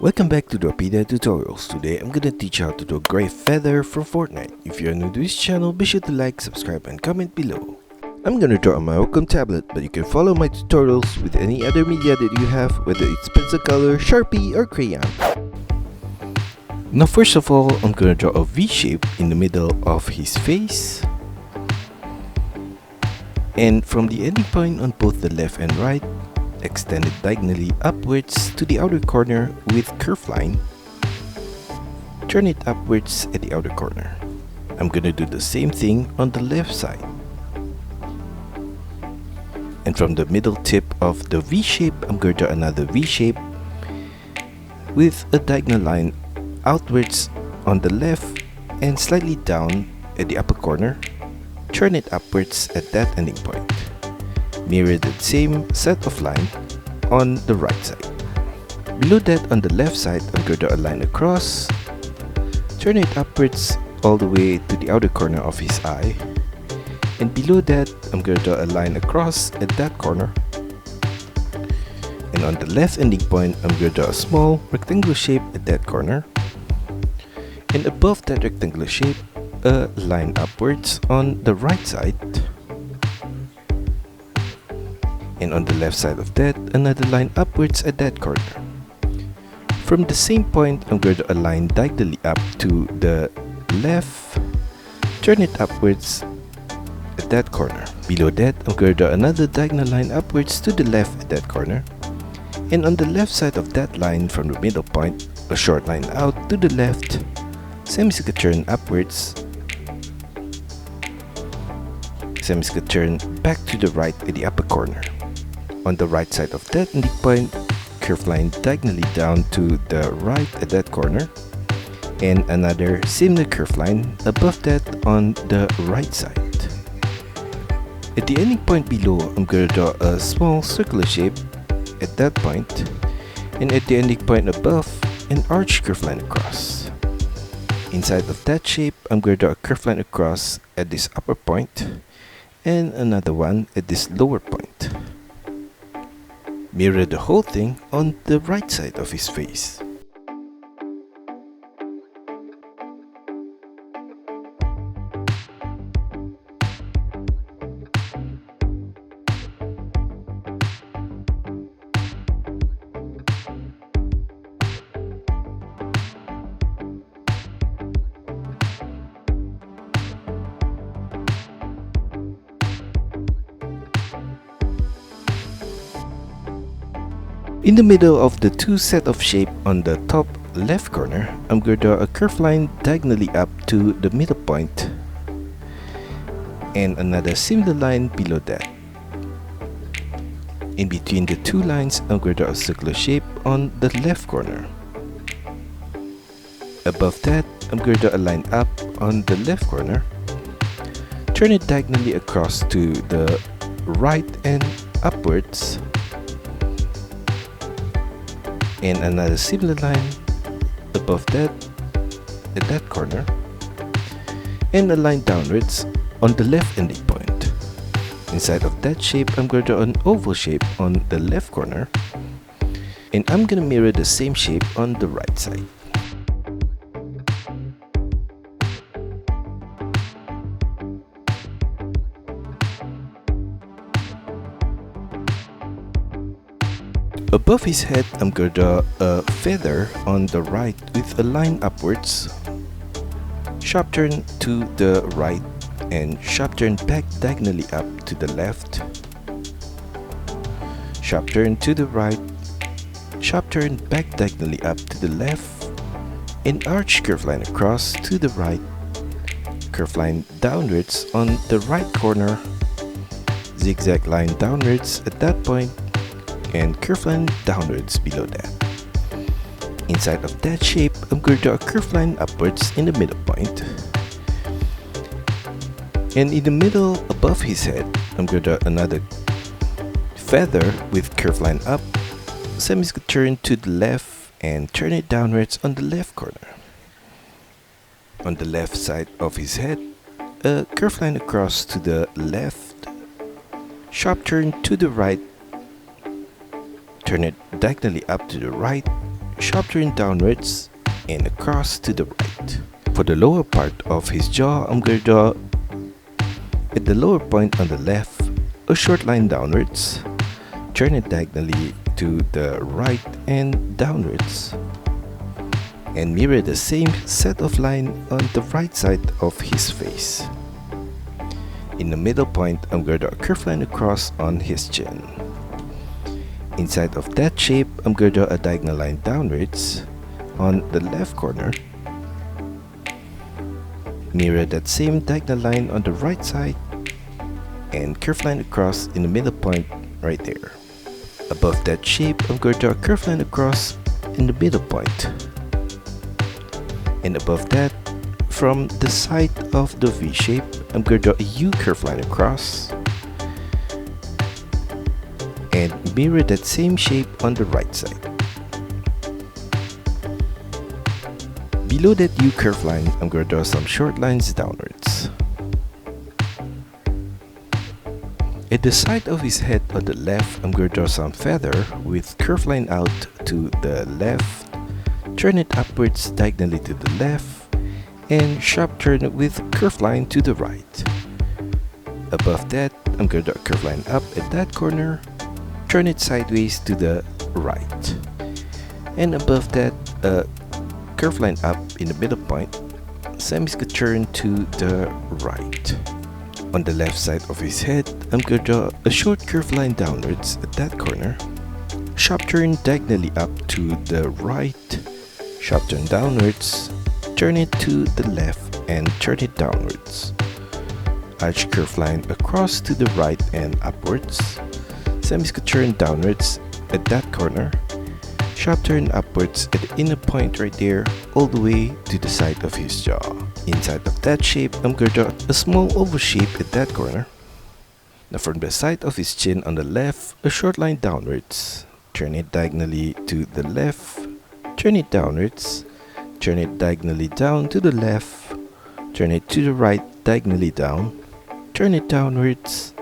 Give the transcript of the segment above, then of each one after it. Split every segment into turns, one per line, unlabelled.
Welcome back to DRAWPEDIA tutorials. Today I'm gonna teach you how to draw gray feather from Fortnite. If you are new to this channel, be sure to like, subscribe and comment below. I'm gonna draw on my Wacom tablet, but you can follow my tutorials with any other media that you have, whether it's pencil color, Sharpie or crayon. Now first of all, I'm gonna draw a V shape in the middle of his face. And from the ending point on both the left and right, extend it diagonally upwards to the outer corner with curved line. Turn it upwards at the outer corner. I'm gonna do the same thing on the left side. And from the middle tip of the V shape, I'm gonna draw another V shape with a diagonal line outwards on the left and slightly down at the upper corner. Turn it upwards at that ending point. Mirror the same set of line on the right side. Below that, on the left side, I'm going to draw a line across. Turn it upwards all the way to the outer corner of his eye. And below that, I'm going to draw a line across at that corner. And on the left ending point, I'm going to draw a small rectangular shape at that corner. And above that rectangular shape, a line upwards on the right side. And on the left side of that, another line upwards at that corner. From the same point, I'm going to align diagonally up to the left, turn it upwards at that corner. Below that, I'm going to draw another diagonal line upwards to the left at that corner. And on the left side of that line, from the middle point, a short line out to the left, semicircle turn upwards, semicircle turn back to the right at the upper corner. On the right side of that ending point, curved line diagonally down to the right at that corner, and another similar curved line above that on the right side. At the ending point below, I'm going to draw a small circular shape at that point, and at the ending point above, an arched curved line across. Inside of that shape, I'm going to draw a curved line across at this upper point, and another one at this lower point. Mirror the whole thing on the right side of his face. In the middle of the two set of shape on the top left corner, I'm going to draw a curved line diagonally up to the middle point and another similar line below that. In between the two lines, I'm going to draw a circular shape on the left corner. Above that, I'm going to draw a line up on the left corner. Turn it diagonally across to the right and upwards. And another similar line above that at that corner, and a line downwards on the left ending point. Inside of that shape, I'm going to draw an oval shape on the left corner, and I'm going to mirror the same shape on the right side. Above his head, I'm going to draw a feather on the right with a line upwards, sharp turn to the right, and sharp turn back diagonally up to the left, sharp turn to the right, sharp turn back diagonally up to the left, an arched curved line across to the right, curved line downwards on the right corner, zigzag line downwards at that point, and curved line downwards below that. Inside of that shape, I'm going to draw a curved line upwards in the middle point. And in the middle above his head, I'm going to draw another feather with curved line up, semicircle turn to the left and turn it downwards on the left corner. On the left side of his head, a curved line across to the left, sharp turn to the right, turn it diagonally up to the right, sharp turn downwards and across to the right. For the lower part of his jaw, I'm going to draw at the lower point on the left a short line downwards, turn it diagonally to the right and downwards, and mirror the same set of line on the right side of his face. In the middle point, I'm going to draw a curved line across on his chin. Inside of that shape, I'm going to draw a diagonal line downwards on the left corner. Mirror that same diagonal line on the right side and curved line across in the middle point right there. Above that shape, I'm going to draw a curved line across in the middle point. And above that, from the side of the V shape, I'm going to draw a U curved line across and mirror that same shape on the right side. Below that U curved line, I'm going to draw some short lines downwards. At the side of his head on the left, I'm going to draw some feather with curved line out to the left, turn it upwards diagonally to the left, and sharp turn with curved line to the right. Above that, I'm going to draw a curved line up at that corner, turn it sideways to the right. And above that, a curved line up in the middle point, semi-square turn to the right. On the left side of his head, I'm going to draw a short curved line downwards at that corner, sharp turn diagonally up to the right, sharp turn downwards, turn it to the left and turn it downwards. Arch curved line across to the right and upwards, semi-square turn downwards at that corner, sharp turn upwards at the inner point right there, all the way to the side of his jaw. Inside of that shape, I'm going to draw a small oval shape at that corner. Now from the side of his chin on the left, a short line downwards. Turn it diagonally to the left, turn it downwards, turn it diagonally down to the left, turn it to the right diagonally down, turn it downwards,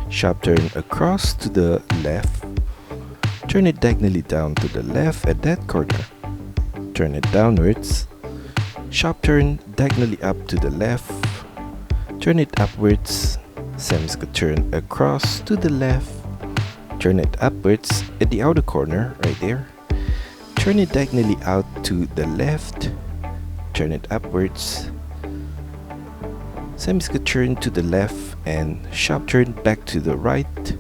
sharp turn across to the left, turn it diagonally down to the left at that corner, turn it downwards, sharp turn diagonally up to the left, turn it upwards, semi-square turn across to the left, turn it upwards at the outer corner right there, turn it diagonally out to the left, turn it upwards, semi-square turn to the left and sharp turn back to the right,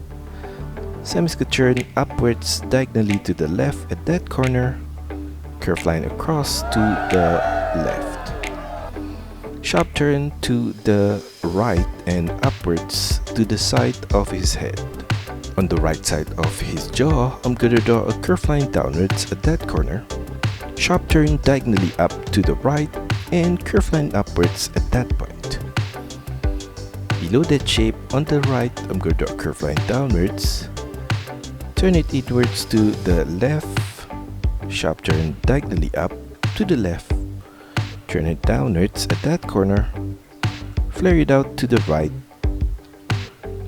semi-square turn upwards diagonally to the left at that corner, curved line across to the left, sharp turn to the right and upwards to the side of his head. On the right side of his jaw, I'm going to draw a curved line downwards at that corner, sharp turn diagonally up to the right and curved line upwards at that point. Below that shape on the right, I'm going to draw a curved line downwards, turn it inwards to the left, sharp turn diagonally up to the left, turn it downwards at that corner, flare it out to the right,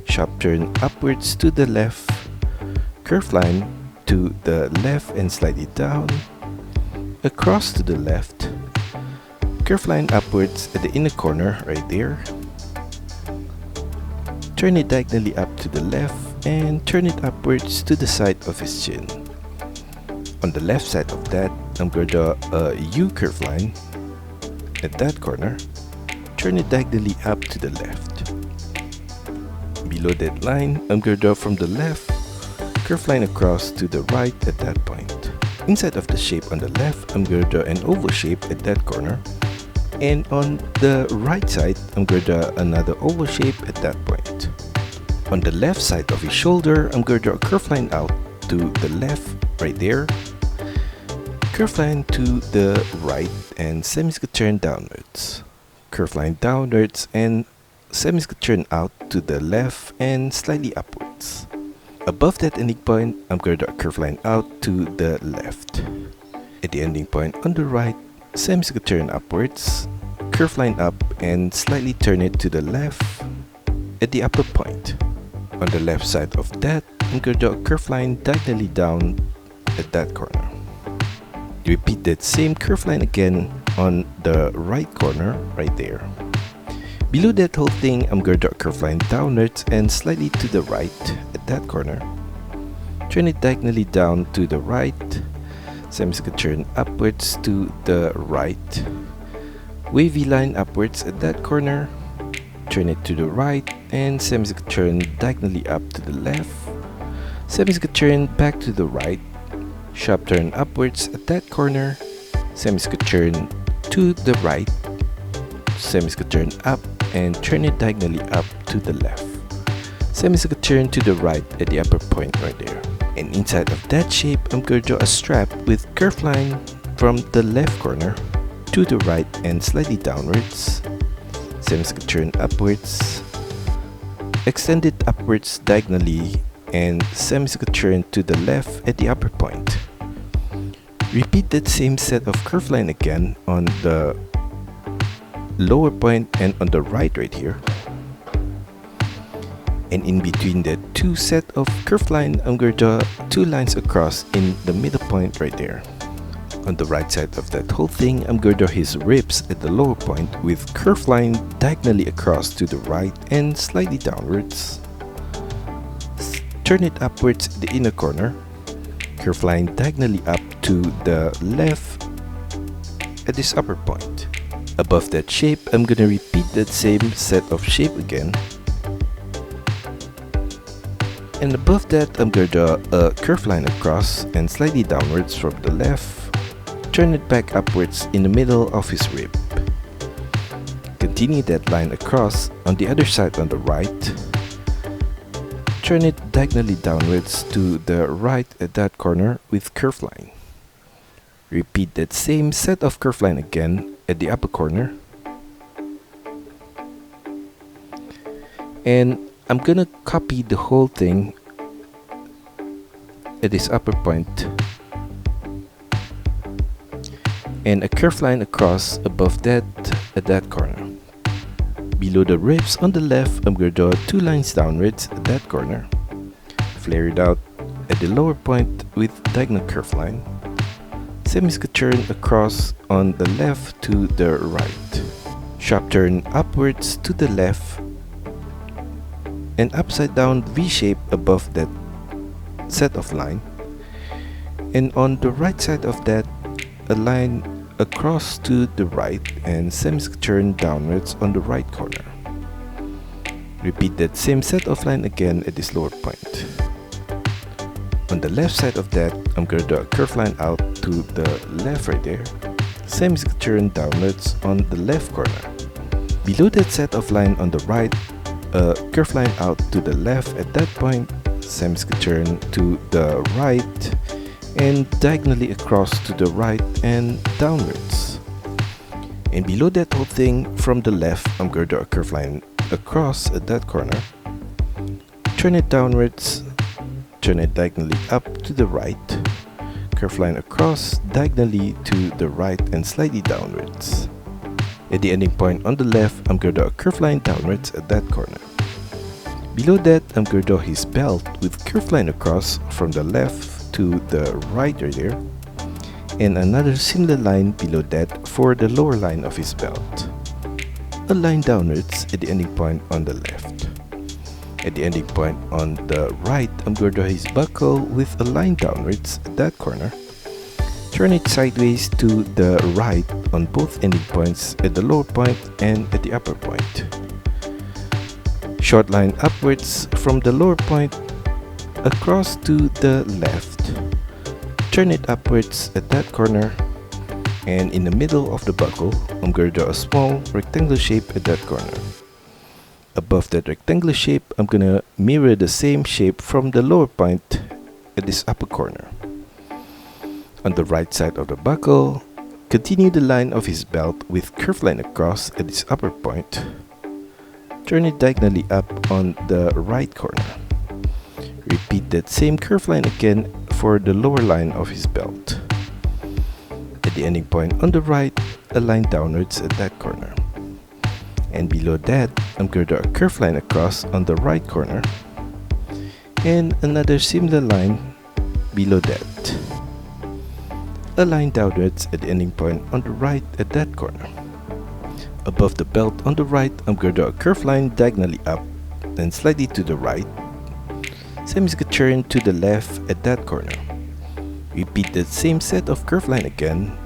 sharp turn upwards to the left, curved line to the left and slightly down, across to the left, curved line upwards at the inner corner right there, turn it diagonally up to the left and turn it upwards to the side of his chin. On the left side of that, I'm going to draw a U curved line at that corner, turn it diagonally up to the left. Below that line, I'm going to draw from the left, curved line across to the right at that point. Inside of the shape on the left, I'm going to draw an oval shape at that corner. And on the right side, I'm going to draw another oval shape at that point. On the left side of his shoulder, I'm going to draw a curved line out to the left right there, curved line to the right and semi-square turn downwards, curved line downwards and semi-square turn out to the left and slightly upwards. Above that ending point, I'm going to draw a curved line out to the left. At the ending point on the right, semi-square turn upwards, curved line up and slightly turn it to the left at the upper point. On the left side of that, I'm going to draw a curved line diagonally down at that corner. Repeat that same curve line again on the right corner right there. Below that whole thing, I'm going to draw a curve line downwards and slightly to the right at that corner. Turn it diagonally down to the right. Semicircle turn upwards to the right. Wavy line upwards at that corner. Turn it to the right and semicircle turn diagonally up to the left. Semicircle turn back to the right. Sharp turn upwards at that corner. Semicircle turn to the right. Semicircle turn up and turn it diagonally up to the left. Semicircle turn to the right at the upper point right there. And inside of that shape, I'm going to draw a strap with curved line from the left corner to the right and slightly downwards. Semicircle turn upwards. Extend it upwards diagonally and semicircle turn to the left at the upper point. Repeat that same set of curved line again on the lower point and on the right here. And in between the two set of curved line, I'm going to draw two lines across in the middle point right there. On the right side of that whole thing, I'm going to draw his ribs at the lower point with curved line diagonally across to the right and slightly downwards. Turn it upwards at the inner corner. Curved line diagonally up to the left at this upper point. Above that shape, I'm going to repeat that same set of shape again. And above that, I'm going to draw a curved line across and slightly downwards from the left. Turn it back upwards in the middle of his rib. Continue that line across on the other side on the right. Turn it diagonally downwards to the right at that corner with curved line. Repeat that same set of curved line again at the upper corner. And I'm gonna copy the whole thing at this upper point and a curved line across above that at that corner. Below the ribs on the left, I'm going to draw two lines downwards at that corner. Flare it out at the lower point with diagonal curved line. Semicircle turn across on the left to the right. Sharp turn upwards to the left and upside down V shape above that set of line. And on the right side of that, a line across to the right and semicircle turn downwards on the right corner. Repeat that same set of line again at this lower point. On the left side of that, I'm going to draw a curved line out to the left right there. Semicircle turn downwards on the left corner. Below that set of line on the right, a curved line out to the left at that point. Semicircle turn to the right and diagonally across to the right and downwards. And below that whole thing from the left, I'm going to draw a curved line across at that corner. Turn it downwards, turn it diagonally up to the right, curved line across diagonally to the right and slightly downwards. At the ending point on the left, I'm going to draw a curved line downwards at that corner. Below that, I'm going to draw his belt with curved line across from the left to the right there, and another similar line below that for the lower line of his belt. A line downwards at the ending point on the left. At the ending point on the right, I'm going to draw his buckle with a line downwards at that corner. Turn it sideways to the right on both ending points at the lower point and at the upper point. Short line upwards from the lower point across to the left. Turn it upwards at that corner, and in the middle of the buckle, I'm going to draw a small rectangular shape at that corner. Above that rectangular shape, I'm going to mirror the same shape from the lower point at this upper corner. On the right side of the buckle, continue the line of his belt with curved line across at this upper point. Turn it diagonally up on the right corner. Repeat that same curved line again for the lower line of his belt. At the ending point on the right, a line downwards at that corner. And below that, I'm going to draw a curved line across on the right corner and another similar line below that. a line downwards at the ending point on the right at that corner. Above the belt on the right, I'm going to draw a curved line diagonally up and slightly to the right. Same as a turn to the left at that corner. Repeat the same set of curved line again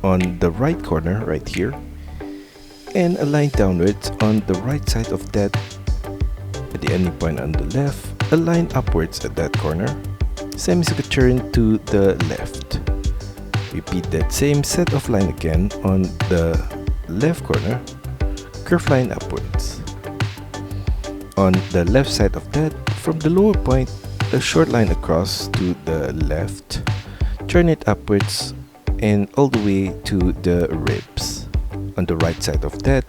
on the right corner right here, and a line downwards on the right side of that at the ending point on the left, a line upwards at that corner. Same as a turn to the left. Repeat that same set of line again on the left corner, curved line upwards. On the left side of that, from the lower point, a short line across to the left, turn it upwards and all the way to the ribs. On the right side of that,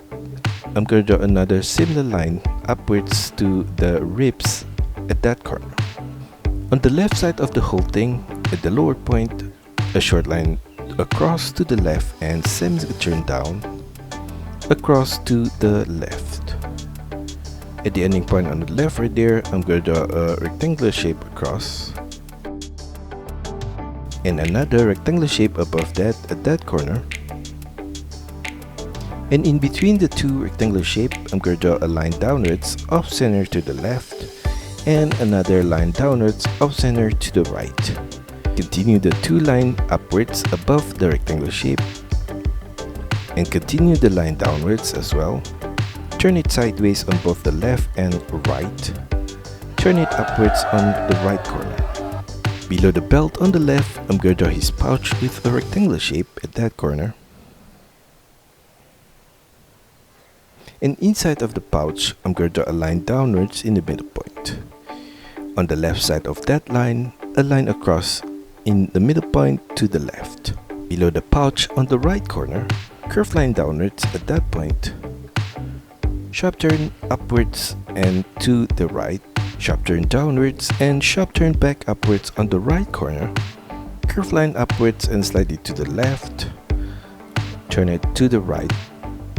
I'm going to draw another similar line upwards to the ribs at that corner. On the left side of the whole thing, at the lower point, a short line across to the left and same turn down across to the left. At the ending point on the left right there, I'm going to draw a rectangular shape across and another rectangular shape above that at that corner. And in between the two rectangular shape, I'm going to draw a line downwards off center to the left and another line downwards off center to the right. Continue the two line upwards above the rectangular shape and continue the line downwards as well. Turn it sideways on both the left and right. Turn it upwards on the right corner. Below the belt on the left, I'm going to draw his pouch with a rectangular shape at that corner. And inside of the pouch, I'm going to draw a line downwards in the middle point. On the left side of that line, a line across in the middle point to the left. Below the pouch on the right corner, curved line downwards at that point. Sharp turn upwards and to the right. Sharp turn downwards and sharp turn back upwards on the right corner. Curved line upwards and slightly to the left. Turn it to the right.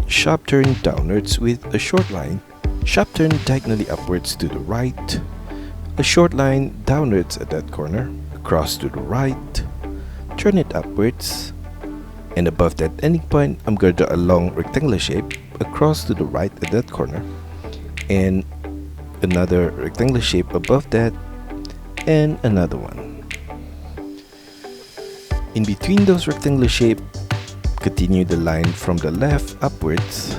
Sharp turn downwards with a short line. Sharp turn diagonally upwards to the right. A short line downwards at that corner. Across to the right. Turn it upwards. And above that ending point, I'm going to draw a long rectangular shape across to the right at that corner. And another rectangular shape above that. And another one. In between those rectangular shapes, continue the line from the left upwards.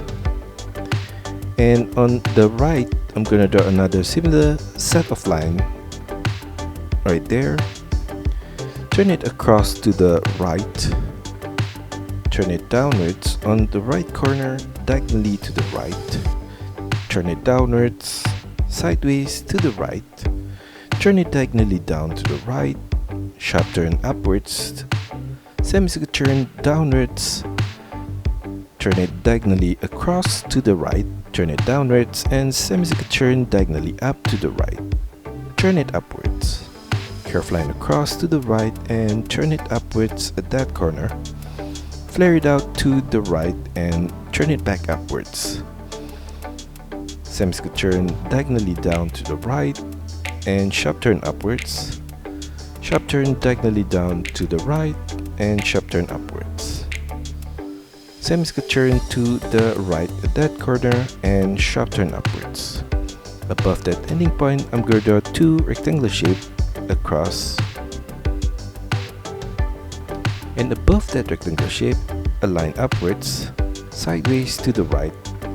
And on the right, I'm going to draw another similar set of line right there. Turn it across to the right. Turn it downwards on the right corner, diagonally to the right. Turn it downwards, sideways to the right. Turn it diagonally down to the right. Sharp turn upwards. Semicircular turn downwards. Turn it diagonally across to the right. Turn it downwards and semicircular turn diagonally up to the right. Turn it upwards. Curve line across to the right and turn it upwards at that corner. Flare it out to the right and turn it back upwards. Semicircular turn diagonally down to the right and sharp turn upwards. Sharp turn diagonally down to the right and sharp turn upwards. Semicircular turn to the right at that corner and sharp turn upwards. Above that ending point, I'm going to draw two rectangular shapes across. And above that rectangular shape, a line upwards, sideways to the right,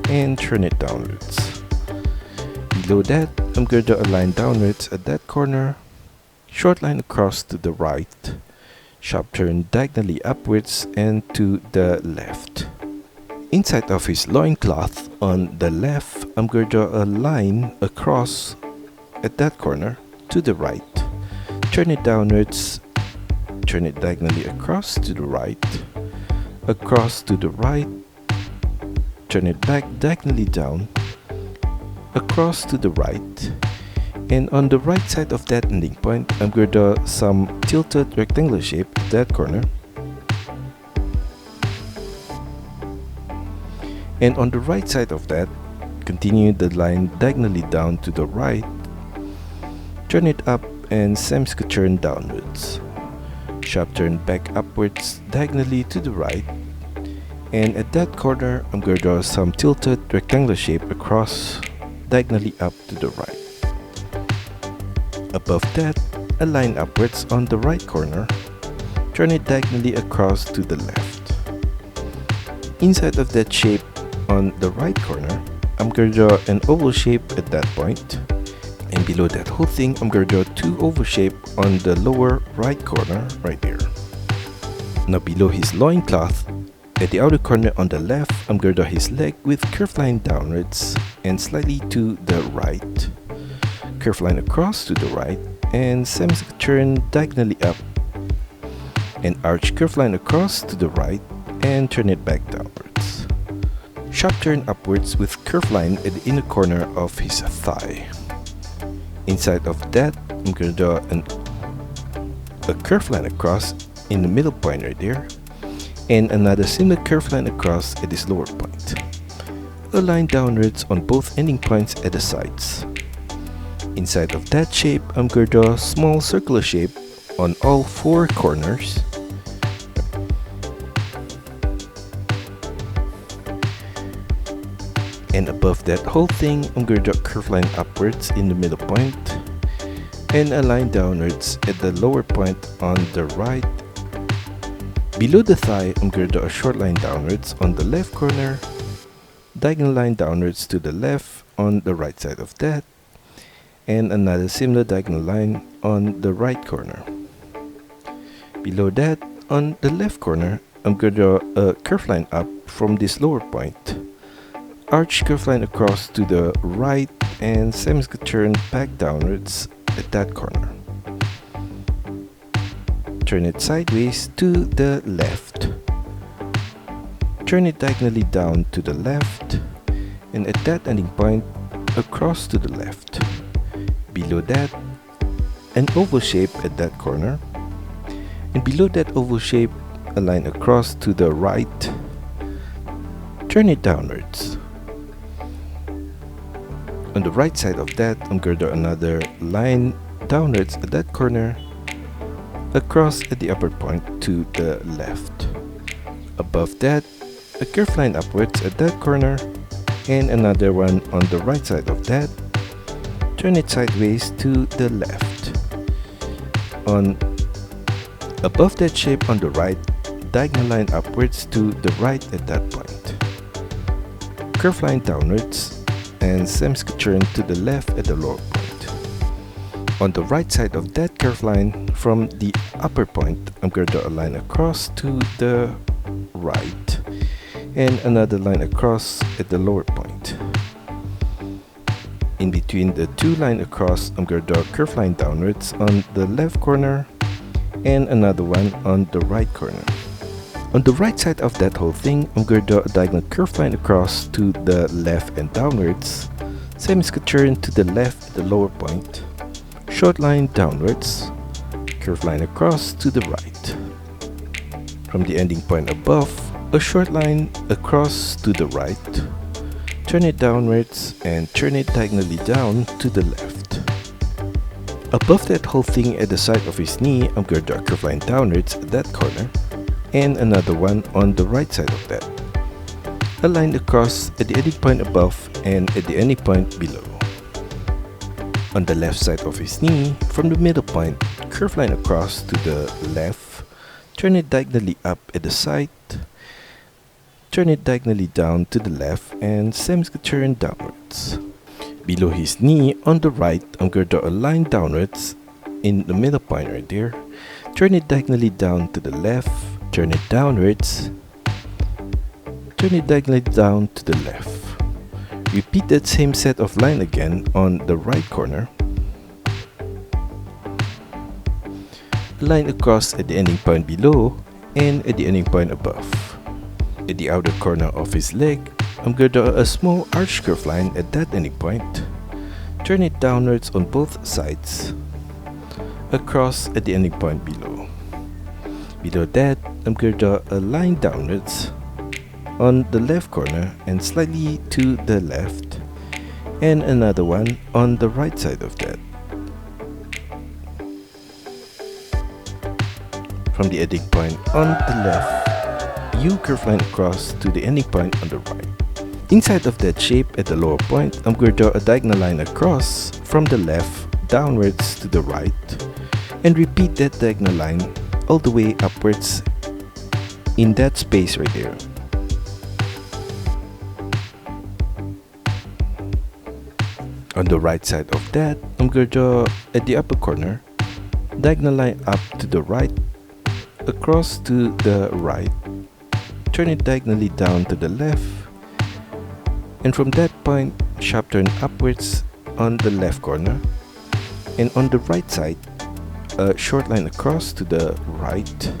and turn it downwards. Below that, I'm going to draw a line downwards at that corner, short line across to the right, sharp turn diagonally upwards and to the left. Inside of his loincloth on the left, I'm going to draw a line across at that corner to the right. Turn it downwards, turn it diagonally across to the right, across to the right, turn it back diagonally down, across to the right, and on the right side of that ending point, I'm going to draw some tilted rectangular shape at that corner. And on the right side of that, continue the line diagonally down to the right, turn it up and semicircular turn downwards. Sharp turn back upwards diagonally to the right, and at that corner I'm going to draw some tilted rectangular shape across diagonally up to the right. Above that, a line upwards on the right corner, turn it diagonally across to the left. Inside of that shape on the right corner, I'm going to draw an oval shape at that point, and below that whole thing I'm going to draw two oval shapes on the lower right corner right there. Now below his loincloth, at the outer corner on the left, I'm going to draw his leg with curved line downwards and slightly to the right, curved line across to the right, and semicircular turn diagonally up, and arch curved line across to the right and turn it back downwards. Sharp turn upwards with curved line at the inner corner of his thigh. Inside of that, I'm going to draw a curved line across in the middle point right there, and another similar curved line across at this lower point. A line downwards on both ending points at the sides. Inside of that shape, I'm going to draw a small circular shape on all four corners. And above that whole thing, I'm going to draw a curved line upwards in the middle point, and a line downwards at the lower point on the right. Below the thigh, I'm going to draw a short line downwards on the left corner, diagonal line downwards to the left on the right side of that, and another similar diagonal line on the right corner. Below that, on the left corner, I'm going to draw a curved line up from this lower point, arch curved line across to the right, and semicircular turn back downwards at that corner. Turn it sideways to the left. Turn it diagonally down to the left, and at that ending point, across to the left. Below that, an oval shape at that corner, and below that oval shape, a line across to the right. Turn it downwards. On the right side of that, I'm going to draw another line downwards at that corner, across at the upper point to the left. Above that, a curved line upwards at that corner, and another one on the right side of that. Turn it sideways to the left. Above that shape on the right, diagonal line upwards to the right at that point. Curved line downwards, and semicircular turn to the left at the lower point. On the right side of that curved line, from the upper point, I'm going to draw a line across to the right, and another line across at the lower point. In between the two lines across, I'm going to draw a curved line downwards on the left corner, and another one on the right corner. On the right side of that whole thing, I'm going to draw a diagonal curved line across to the left and downwards, semicircular turn to the left at the lower point, short line downwards, curved line across to the right. From the ending point above, a short line across to the right, turn it downwards and turn it diagonally down to the left. Above that whole thing at the side of his knee, I'm going to draw a curved line downwards at that corner, and another one on the right side of that. A line across at the ending point above and at the ending point below. On the left side of his knee, from the middle point, curved line across to the left, turn it diagonally up at the side, turn it diagonally down to the left, and semicircular turn downwards. Below his knee, on the right, I'm going to draw a line downwards in the middle point right there, turn it diagonally down to the left, turn it downwards, turn it diagonally down to the left. Repeat that same set of line again on the right corner. A line across at the ending point below and at the ending point above. At the outer corner of his leg, I'm going to draw a small arch curve line at that ending point. Turn it downwards on both sides, across at the ending point below. Below that, I'm going to draw a line downwards on the left corner and slightly to the left, and another one on the right side of that. From the ending point on the left, you curve line across to the ending point on the right. Inside of that shape at the lower point, I'm going to draw a diagonal line across from the left downwards to the right, and repeat that diagonal line all the way upwards in that space right there. On the right side of that, I'm going to draw at the upper corner, diagonal line up to the right, across to the right, turn it diagonally down to the left, and from that point, sharp turn upwards on the left corner, and on the right side, a short line across to the right,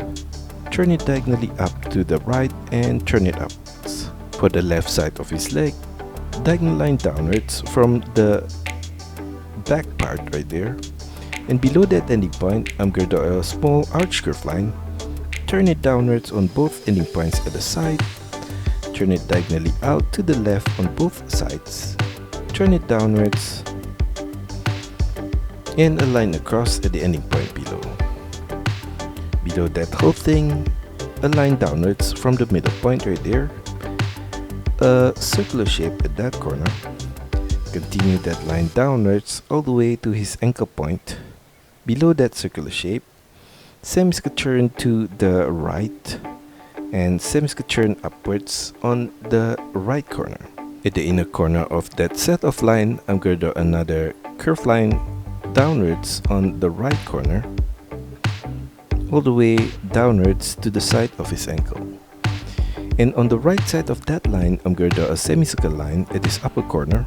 turn it diagonally up to the right and turn it upwards. For the left side of his leg, diagonal line downwards from the back part right there, and below that ending point, I'm going to draw a small arch curve line, turn it downwards on both ending points at the side, turn it diagonally out to the left on both sides, turn it downwards, and a line across at the ending point below. Below that whole thing, a line downwards from the middle point right there, a circular shape at that corner, continue that line downwards all the way to his ankle point. Below that circular shape, semicircle turn to the right, and semicircle turn upwards on the right corner. At the inner corner of that set of line, I'm going to draw another curved line downwards on the right corner, all the way downwards to the side of his ankle. And on the right side of that line, I'm going to draw a semicircle line at his upper corner,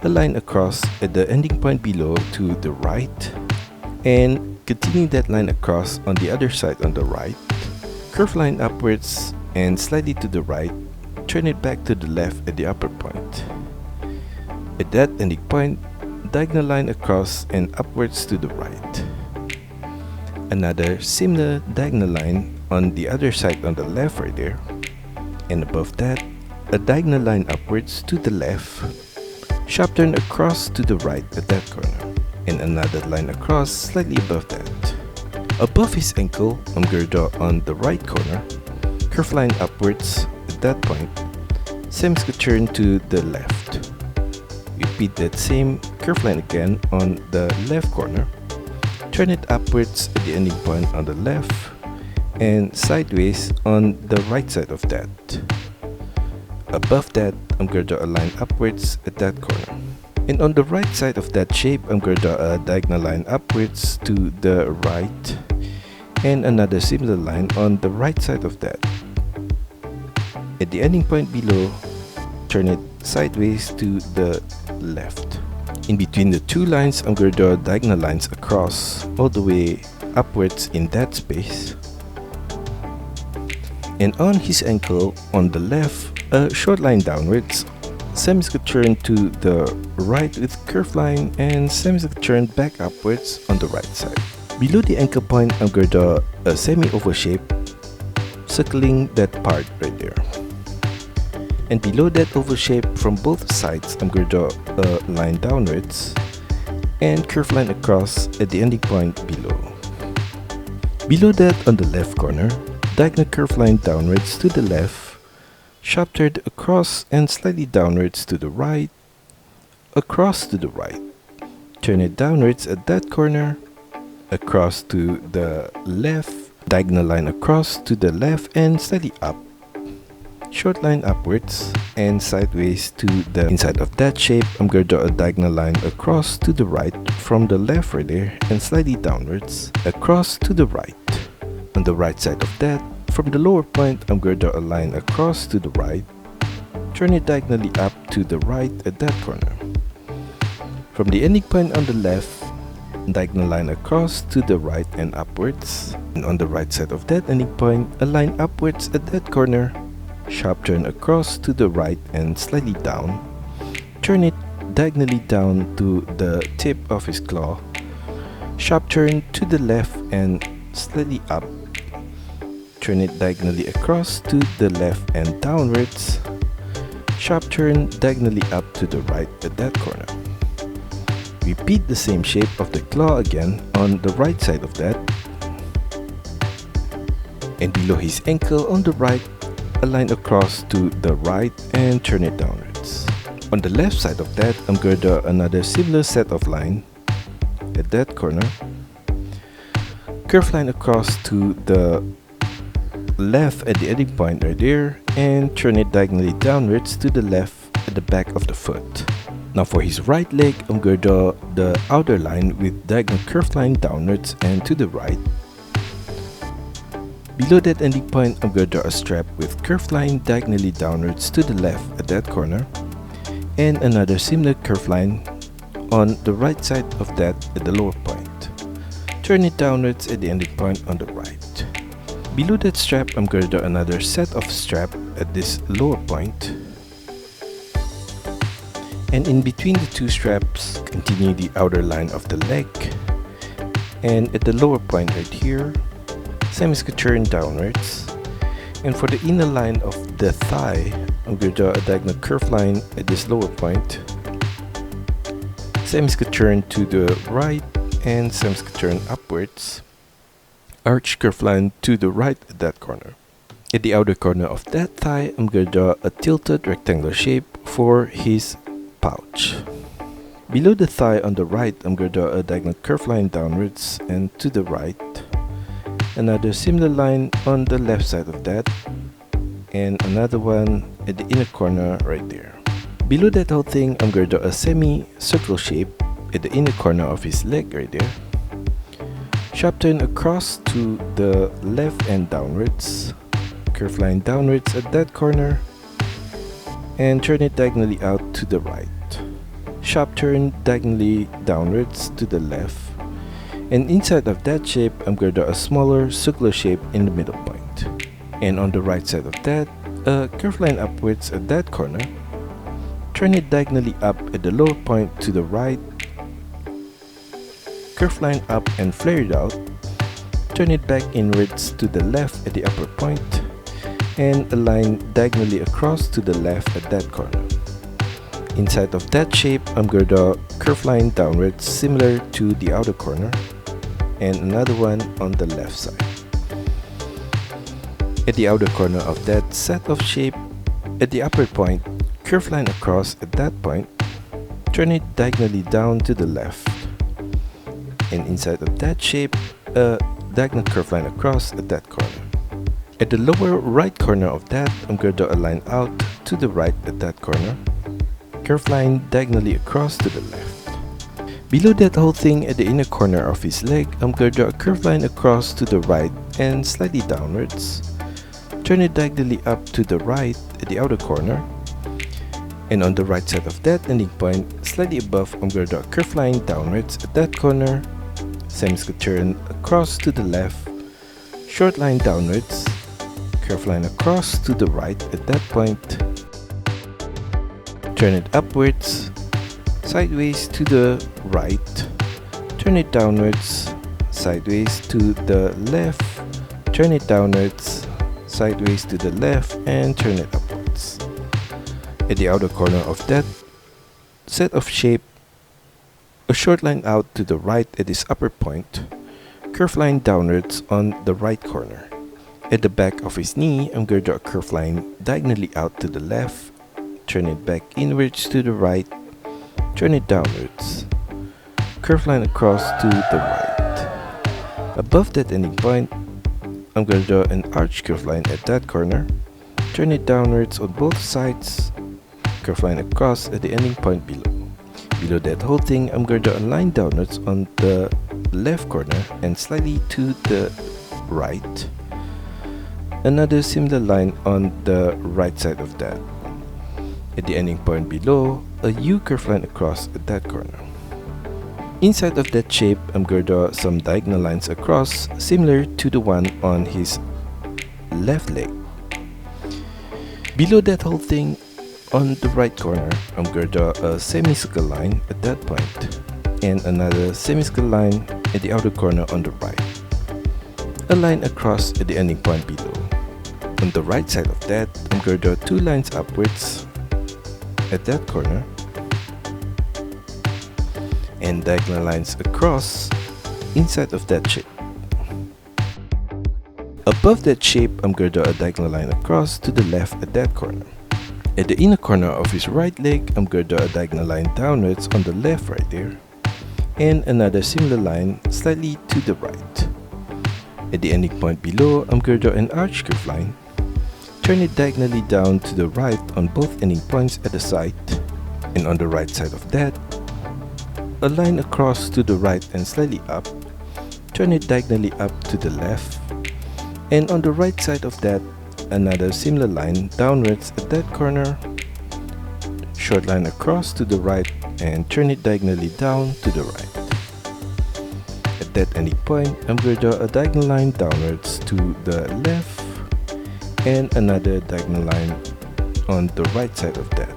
a line across at the ending point below to the right, and continue that line across on the other side on the right, curve line upwards and slightly to the right, turn it back to the left at the upper point. At that ending point, diagonal line across and upwards to the right. Another similar diagonal line on the other side on the left right there, and above that, a diagonal line upwards to the left, sharp turn across to the right at that corner, and another line across slightly above that. Above his ankle, I'm going to draw on the right corner, curve line upwards at that point, semicircle turn to the left. Repeat that same curve line again on the left corner, turn it upwards at the ending point on the left, and sideways on the right side of that. Above that, I'm going to draw a line upwards at that corner. And on the right side of that shape, I'm going to draw a diagonal line upwards to the right, and another similar line on the right side of that. At the ending point below, turn it sideways to the left. In between the two lines, I'm going to draw diagonal lines across all the way upwards in that space. And on his ankle on the left, a short line downwards, semicircle turn to the right with curved line, and semicircle turn back upwards on the right side. Below the ankle point, I'm going to draw a semi-oval shape, circling that part right there. And below that oval shape from both sides, I'm going to draw a line downwards and curved line across at the ending point below. Below that on the left corner, diagonal curved line downwards to the left, sharp turn across and slightly downwards to the right, across to the right. Turn it downwards at that corner, across to the left, diagonal line across to the left and slightly up. Short line upwards and sideways to the inside of that shape. I'm going to draw a diagonal line across to the right from the left right there and slightly downwards, across to the right. On the right side of that, from the lower point, I'm going to draw a line across to the right, turn it diagonally up to the right at that corner. From the ending point on the left, diagonal line across to the right and upwards. And on the right side of that ending point, a line upwards at that corner, sharp turn across to the right and slightly down, turn it diagonally down to the tip of his claw, sharp turn to the left and slightly up, turn it diagonally across to the left and downwards, sharp turn diagonally up to the right at that corner. Repeat the same shape of the claw again on the right side of that. And below his ankle on the right, a line across to the right and turn it downwards. On the left side of that, I'm going to draw another similar set of line at that corner. Curve line across to the left at the ending point right there and turn it diagonally downwards to the left at the back of the foot. Now for his right leg, I'm going to draw the outer line with diagonal curve line downwards and to the right. Below that ending point, I'm going to draw a strap with curved line diagonally downwards to the left at that corner and another similar curve line on the right side of that at the lower point. Turn it downwards at the ending point on the right. Below that strap, I'm going to draw another set of strap at this lower point. And in between the two straps, continue the outer line of the leg. And at the lower point right here, semicircle turn downwards. And for the inner line of the thigh, I'm going to draw a diagonal curve line at this lower point. Semicircle turn to the right and semicircle turn upwards. Arch curve line to the right at that corner. At the outer corner of that thigh, I'm going to draw a tilted rectangular shape for his pouch. Below the thigh on the right, I'm going to draw a diagonal curve line downwards and to the right. Another similar line on the left side of that. And another one at the inner corner right there. Below that whole thing, I'm going to draw a semi-circle shape at the inner corner of his leg right there. Sharp turn across to the left and downwards. Curve line downwards at that corner. And turn it diagonally out to the right. Sharp turn diagonally downwards to the left. And inside of that shape, I'm going to draw a smaller circular shape in the middle point. And on the right side of that, a curve line upwards at that corner. Turn it diagonally up at the lower point to the right. Curve line up and flare it out. Turn it back inwards to the left at the upper point. And a line diagonally across to the left at that corner. Inside of that shape, I'm going to draw a curve line downwards similar to the outer corner. And another one on the left side. At the outer corner of that set of shape, at the upper point, curve line across at that point. Turn it diagonally down to the left. And inside of that shape, a diagonal curve line across at that corner. At the lower right corner of that, I'm going to draw a line out to the right at that corner. Curve line diagonally across to the left. Below that whole thing at the inner corner of his leg, I'm going to draw a curve line across to the right and slightly downwards. Turn it diagonally up to the right at the outer corner. And on the right side of that ending point, slightly above, I'm going to draw a curve line downwards at that corner. Semicircle turn across to the left. Short line downwards. Curve line across to the right at that point. Turn it upwards, sideways to the right. Turn it downwards, sideways to the left. Turn it downwards, sideways to the left, and turn it upwards. At the outer corner of that set of shape, a short line out to the right at this upper point. Curve line downwards on the right corner. At the back of his knee, I'm going to draw a curve line diagonally out to the left. Turn it back inwards to the right. Turn it downwards. Curve line across to the right. Above that ending point, I'm going to draw an arch curve line at that corner. Turn it downwards on both sides. Curve line across at the ending point below. Below that whole thing, I'm going to draw a line downwards on the left corner and slightly to the right. Another similar line on the right side of that. At the ending point below, a U curve line across at that corner. Inside of that shape, I'm going to draw some diagonal lines across, similar to the one on his left leg. Below that whole thing, on the right corner, I'm going to draw a semicircle line at that point, and another semicircle line at the outer corner on the right. A line across at the ending point below. On the right side of that, I'm going to draw two lines upwards at that corner, and diagonal lines across inside of that shape. Above that shape, I'm going to draw a diagonal line across to the left at that corner. At the inner corner of his right leg, I'm going to draw a diagonal line downwards on the left right there, and another similar line slightly to the right. At the ending point below, I'm going to draw an arch curve line, turn it diagonally down to the right on both ending points at the side, and on the right side of that, a line across to the right and slightly up, turn it diagonally up to the left, and on the right side of that, another similar line downwards at that corner, short line across to the right and turn it diagonally down to the right. At that ending point, I'm going to draw a diagonal line downwards to the left and another diagonal line on the right side of that.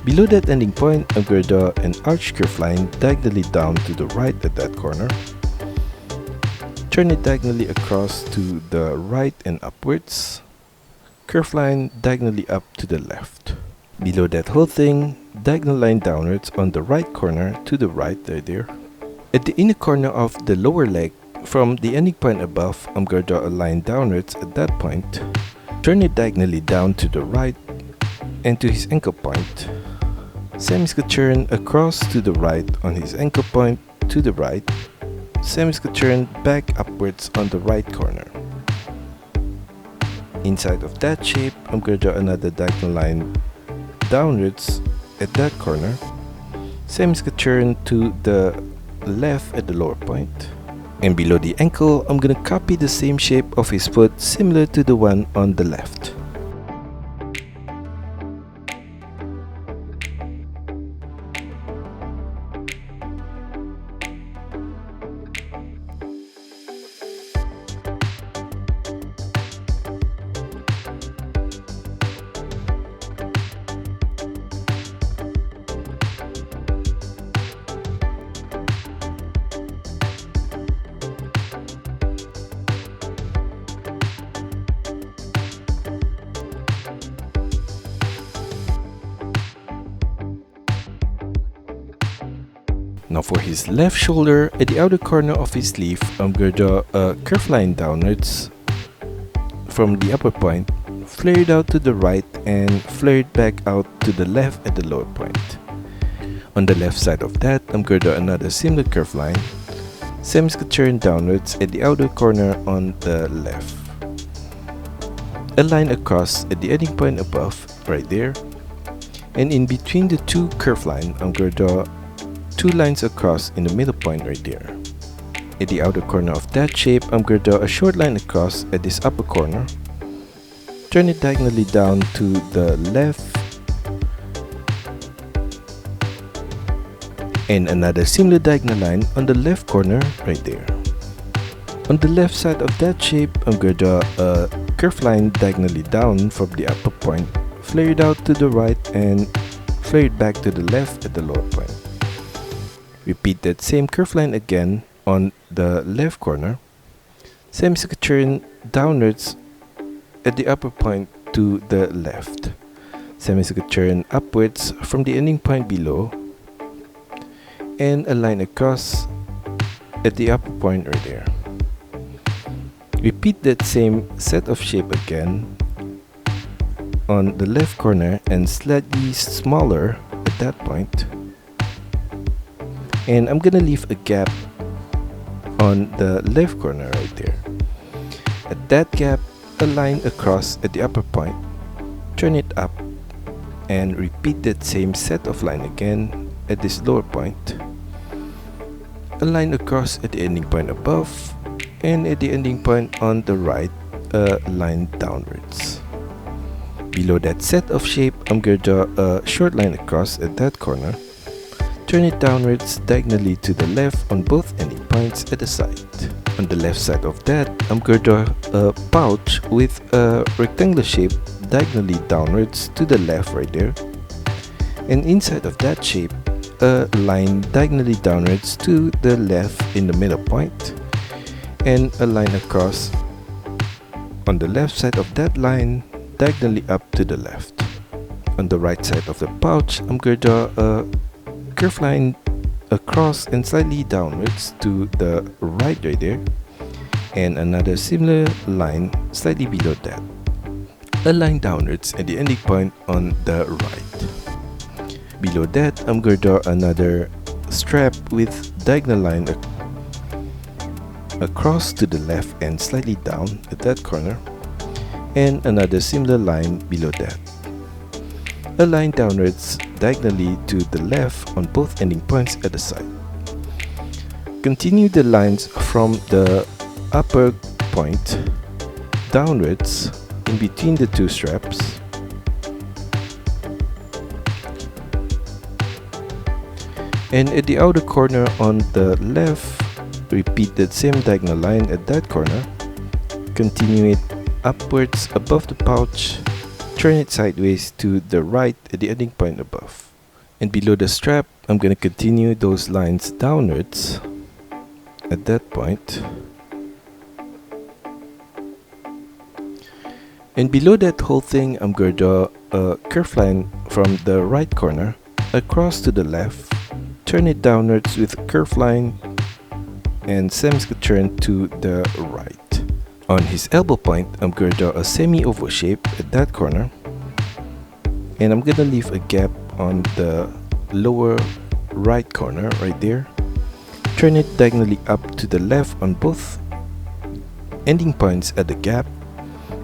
Below that ending point, I'm going to draw an arch curve line diagonally down to the right at that corner. Turn it diagonally across to the right and upwards. Curve line diagonally up to the left. Below that whole thing, diagonal line downwards on the right corner to the right there. At the inner corner of the lower leg, from the ending point above, I'm going to draw a line downwards at that point. Turn it diagonally down to the right and to his ankle point. Semi-turn across to the right on his ankle point to the right. Semi-turn back upwards on the right corner. Inside of that shape, I'm going to draw another diagonal line downwards at that corner. Semi-turn to the left at the lower point. And below the ankle, I'm going to copy the same shape of his foot similar to the one on the left. Now for his left shoulder, at the outer corner of his sleeve, I'm going to draw a curved line downwards from the upper point, flare it out to the right and flare it back out to the left at the lower point. On the left side of that, I'm going to draw another similar curved line, semi-turn downwards at the outer corner on the left. A line across at the ending point above, right there. And in between the two curved lines, I'm going to draw two lines across in the middle point right there. At the outer corner of that shape, I'm going to draw a short line across at this upper corner. Turn it diagonally down to the left. And another similar diagonal line on the left corner right there. On the left side of that shape, I'm going to draw a curved line diagonally down from the upper point, flare it out to the right and flare it back to the left at the lower point. Repeat that same curved line again on the left corner. Semi-turn downwards at the upper point to the left. Semi-turn upwards from the ending point below. And a line across at the upper point right there. Repeat that same set of shape again on the left corner and slightly smaller at that point. And I'm gonna leave a gap on the left corner right there. At that gap, a line across at the upper point, turn it up and repeat that same set of line again at this lower point. A line across at the ending point above, and at the ending point on the right, a line downwards. Below that set of shape, I'm going to draw a short line across at that corner. Turn it downwards diagonally to the left on both ending points at the side. On the left side of that, I'm going to draw a pouch with a rectangular shape diagonally downwards to the left right there. And inside of that shape, a line diagonally downwards to the left in the middle point. And a line across on the left side of that line diagonally up to the left. On the right side of the pouch, I'm going to draw a curved line across and slightly downwards to the right there. and another similar line slightly below that. A line downwards at the ending point on the right. Below that, I'm going to draw another strap with diagonal line across to the left and slightly down at that corner, and another similar line below that. A line downwards diagonally to the left on both ending points at the side. Continue the lines from the upper point downwards in between the two straps, and at the outer corner on the left, repeat the same diagonal line at that corner. Continue it upwards above the pouch, turn it sideways to the right at the ending point above. And below the strap, I'm going to continue those lines downwards at that point. And below that whole thing, I'm going to draw a curved line from the right corner across to the left, turn it downwards with a curved line, and semi-square turn to the right. On his elbow point, I'm going to draw a semi-oval shape at that corner, and I'm going to leave a gap on the lower right corner right there. Turn it diagonally up to the left on both ending points at the gap,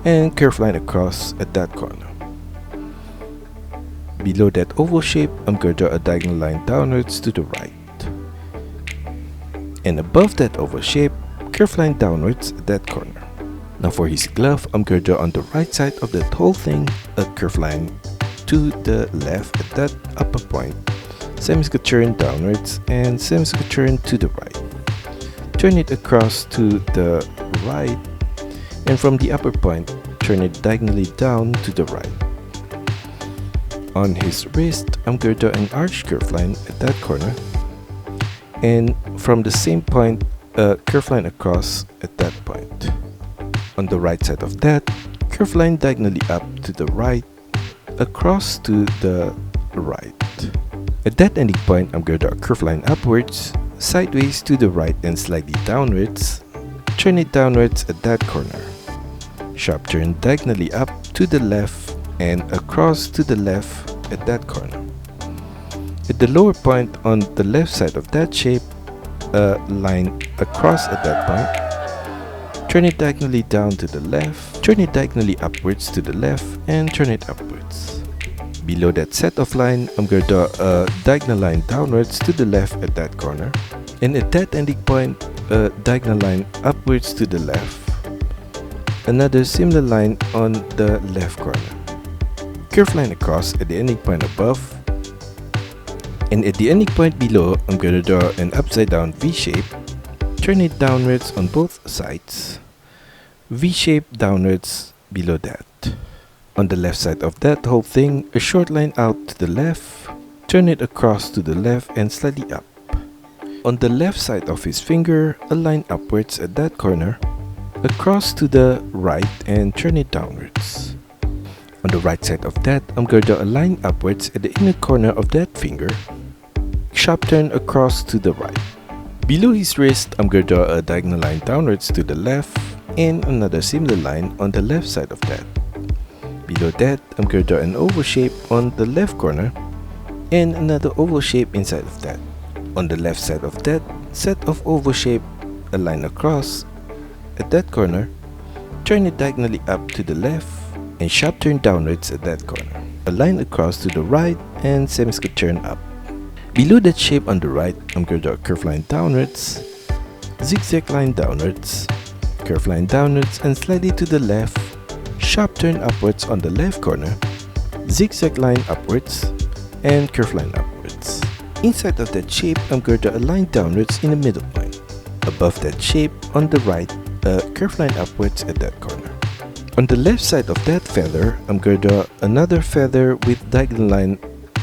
and curved line across at that corner. Below that oval shape, I'm going to draw a diagonal line downwards to the right. And above that oval shape, curved line downwards at that corner. Now for his glove, I'm going to draw on the right side of that whole thing a curved line to the left at that upper point, semi-square turn downwards and semi-square turn to the right. Turn it across to the right, and from the upper point, turn it diagonally down to the right. On his wrist, I'm going to draw an arched curved line at that corner, and from the same point, a curved line across at that point. On the right side of that, curved line diagonally up to the right, across to the right. At that ending point, I'm going to draw a curved line upwards, sideways to the right and slightly downwards. Turn it downwards at that corner. Sharp turn diagonally up to the left and across to the left at that corner. At the lower point on the left side of that shape, a line across at that point. Turn it diagonally down to the left, turn it diagonally upwards to the left, and turn it upwards. Below that set of line, I'm going to draw a diagonal line downwards to the left at that corner. And at that ending point, a diagonal line upwards to the left. Another similar line on the left corner. Curved line across at the ending point above. And at the ending point below, I'm going to draw an upside down V shape. Turn it downwards on both sides. V shape downwards below that. On the left side of that whole thing, a short line out to the left. Turn it across to the left and slightly up. On the left side of his finger, a line upwards at that corner. Across to the right and turn it downwards. On the right side of that, I'm going to draw a line upwards at the inner corner of that finger. Sharp turn across to the right. Below his wrist, I'm going to draw a diagonal line downwards to the left and another similar line on the left side of that. Below that, I'm going to draw an oval shape on the left corner and another oval shape inside of that. On the left side of that set of oval shape, a line across at that corner. Turn it diagonally up to the left and sharp turn downwards at that corner. A line across to the right and semi-square turn up. Below that shape on the right, I'm going to draw a curved line downwards, zigzag line downwards, curved line downwards and slightly to the left, sharp turn upwards on the left corner, zigzag line upwards and curved line upwards. Inside of that shape, I'm going to draw a line downwards in the middle point. Above that shape on the right, a curved line upwards at that corner. On the left side of that feather, I'm going to draw another feather with diagonal line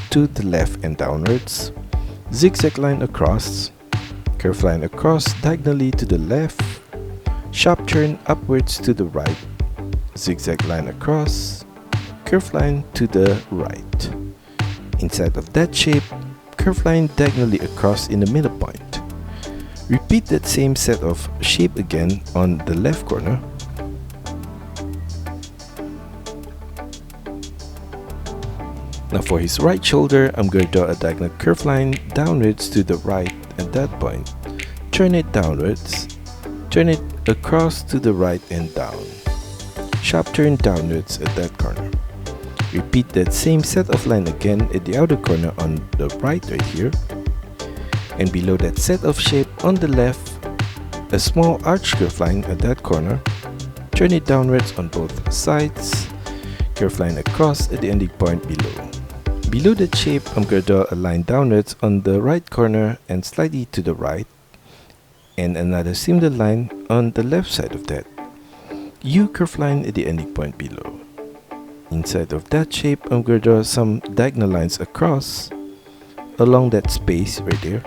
to the left and downwards, zigzag line across, curved line across diagonally to the left, sharp turn upwards to the right, zigzag line across, curved line to the right. Inside of that shape, curved line diagonally across in the middle point. Repeat that same set of shape again on the left corner. Now for his right shoulder, I'm going to draw a diagonal curved line downwards to the right at that point. Turn it downwards, turn it across to the right and down. Sharp turn downwards at that corner. Repeat that same set of line again at the outer corner on the right here. And below that set of shape on the left, a small arch curved line at that corner. Turn it downwards on both sides. Curved line across at the ending point below. Below that shape, I'm going to draw a line downwards on the right corner and slightly to the right. And another similar line on the left side of that. U curved line at the ending point below. Inside of that shape, I'm going to draw some diagonal lines across along that space right there.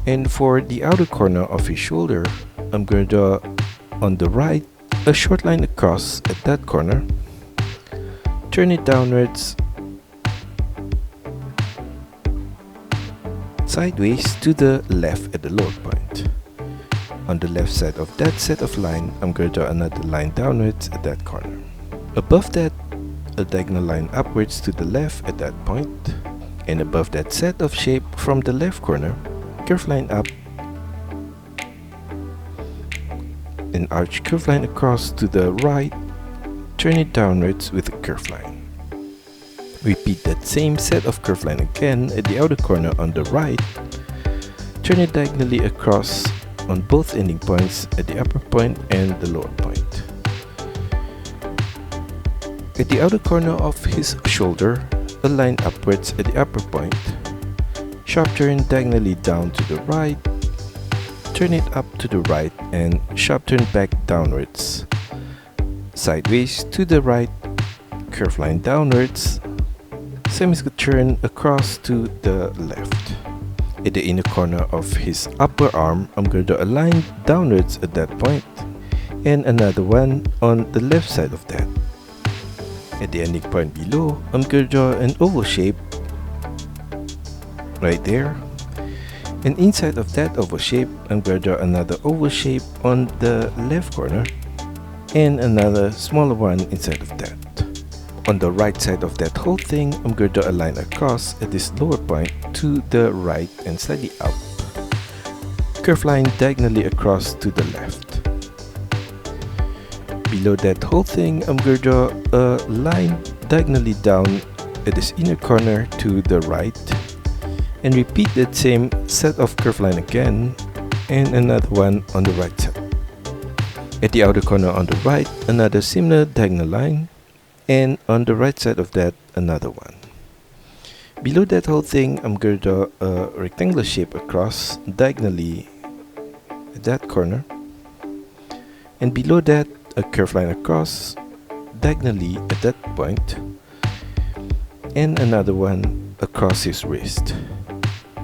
And for the outer corner of his shoulder, I'm going to draw on the right a short line across at that corner. Turn it downwards sideways to the left at the lower point. On the left side of that set of line, I'm going to draw another line downwards at that corner. Above that, a diagonal line upwards to the left at that point. And above that set of shape from the left corner, curved line up, an arch curved line across to the right, turn it downwards with a curved line. Repeat that same set of curved line again at the outer corner on the right, turn it diagonally across on both ending points at the upper point and the lower point. At the outer corner of his shoulder, a line upwards at the upper point. Sharp turn diagonally down to the right. Turn it up to the right and sharp turn back downwards. Sideways to the right. Curved line downwards. Semicircle turn across to the left. At the inner corner of his upper arm, I'm going to draw a line downwards at that point. And another one on the left side of that. At the ending point below, I'm going to draw an oval shape right there. And inside of that oval shape, I'm going to draw another oval shape on the left corner and another smaller one inside of that. On the right side of that whole thing, I'm going to draw a line across at this lower point to the right and slightly up. Curved line diagonally across to the left. Below that whole thing, I'm going to draw a line diagonally down at this inner corner to the right. And repeat that same set of curved line again and another one on the right side. At the outer corner on the right, another similar diagonal line. And on the right side of that, another one. Below that whole thing, I'm going to draw a rectangular shape across diagonally at that corner. And below that, a curved line across diagonally at that point. And another one across his wrist.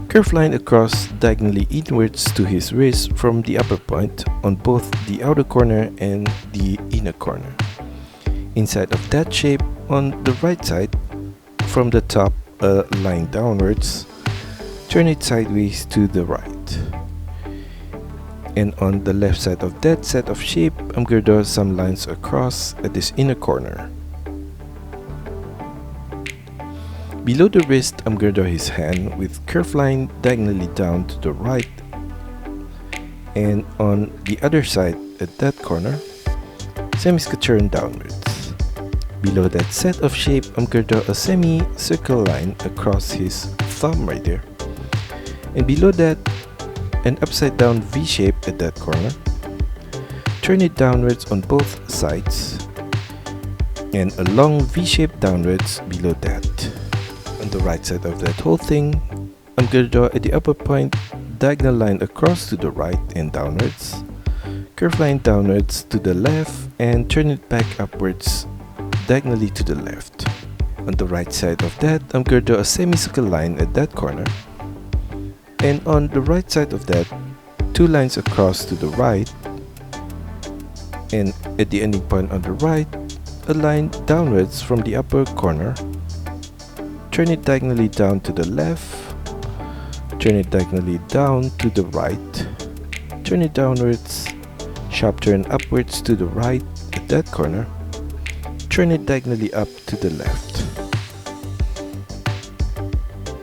Curved line across diagonally inwards to his wrist from the upper point on both the outer corner and the inner corner. Inside of that shape on the right side, from the top a line downwards, turn it sideways to the right. And on the left side of that set of shape, I'm going to draw some lines across at this inner corner. Below the wrist, I'm going to draw his hand with curved line diagonally down to the right. And on the other side at that corner, semicircle turn downwards. Below that set of shape, I'm going to draw a semicircle line across his thumb right there. And below that, an upside down V shape at that corner. Turn it downwards on both sides. And a long V shape downwards below that. On the right side of that whole thing, I'm going to draw at the upper point, diagonal line across to the right and downwards. Curved line downwards to the left and turn it back upwards diagonally to the left. On the right side of that, I'm going to draw a semicircle line at that corner. And on the right side of that, two lines across to the right. And at the ending point on the right, a line downwards from the upper corner. Turn it diagonally down to the left. turn it diagonally down to the right, turn it downwards, sharp turn upwards to the right at that corner, turn it diagonally up to the left.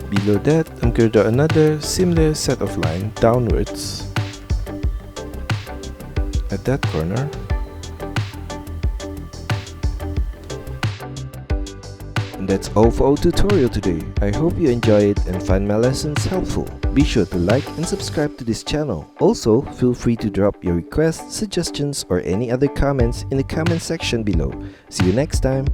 Below that, I'm going to draw another similar set of lines downwards at that corner. And that's all for our tutorial today. I hope you enjoy it and find my lessons helpful. Be sure to like and subscribe to this channel. Also, feel free to drop your requests, suggestions, or any other comments in the comment section below. See you next time.